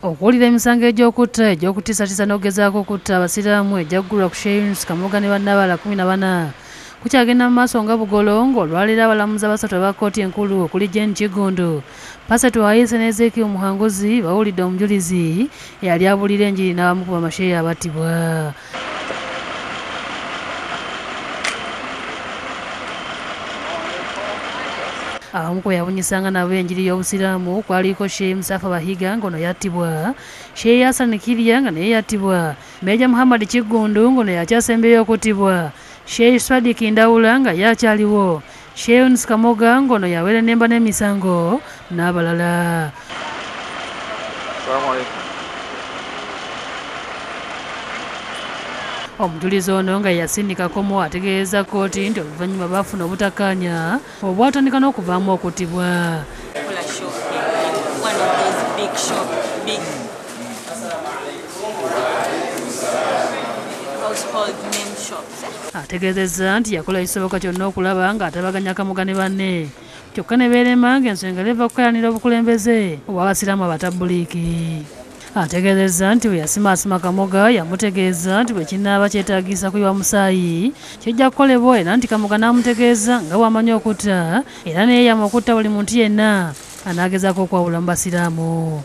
Okuwulira emisango egy'okutta egy'okutiisatiisa n'okugezaako okutta abasiraamu ejjaggulwa ku Sheikh Yunus Kamoga ne bannaabala 14 kukyagenda mu maaso nga bugolongo olwaleero abalamuzi abasatu aba kkooti enkulu okuli Jane Kigundu, Passetu Ayise ne Ezekiel Muhanguzi bawulidde omujulizi eyali abuulira enjiri n'abamu ku bamasheeyi abattibwa. Abamu ku yabunyisanga nabo enjiri y'obusiraamu kwaliko Sheikh Musafa Bahiga ng'ono yattibwa, Sheikh Hassan Kirya nga naye yattibwa, Meja Muhammad Kigundu ng'ono yakyasembeyo okuttibwa, Sheikh Sadiq Ndawula nga yakyaliwo, Sheikh Yunus Kamoga ng'ono yaweera ennemba n'emisango n'abalala. Omujulizi ono nga yasindika Komo ategeeza kkooti nti oluvannyuma baafuna obutakkaanya obwatandika n'okuvaamu okuttibwa. Ategeezezza nti yakola ekisoboka kyonna okulaba ng'atabaganya Kamoga ne banne, kyokka ne beerema ng'ensonga eva kukayanira obukulembeze obw'abasiraamu abatabbuliiki. Ategeezezza nti bwe yasimaasima Kamoga yamutegeeza nti bwe kinaaba kyetaagisa kuyiwa musaayi kijja kukolebwa, era nti Kamoga n'amutegeeza nga bw'amanyi okutta era neeyama okutta buli muntu yenna anaagezaako okwawula mu basiraamu.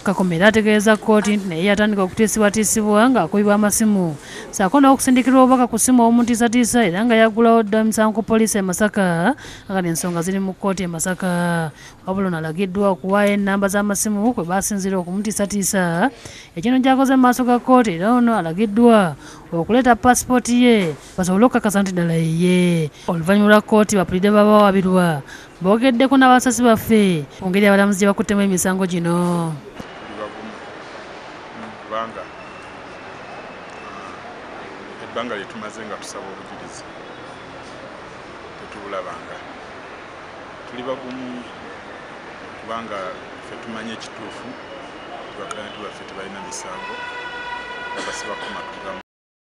Kakomera ategeeza kkooti nti naye yatandika okutiisibwatiisibwa ng'akubibwa amasimu ssaako n'okusindikirwa obubaka ku ssimu obumutiisatiisa era nga yaggulawo dda emisango ku poliisi e Masaka nga n'ensonga ziri mu kkooti e Masaka. Wabula ono alagiddwa okuwaayo ennamba z'amasimu kwe baasinzira okumutiisatiisa, ekino gy'akoze mu maaso ga kkooti, era ono alagiddwa okuleeta paasipooti ye basobole okukakasa nti ddala yiye. Oluvannyuma lwa kkooti bapulidde babawabirwa boogeddeko n'abasasi baffe ku ngeri abalamuzi gye bakuttemu emisango gino. Kubanga ebbanga lye tumaze nga tusaba obujulizi tetubulabanga, tuli bagumu kubanga ffe tumanye ekituufu, tubaklanti baffe tebalina misango, babasiba ku matu gamu.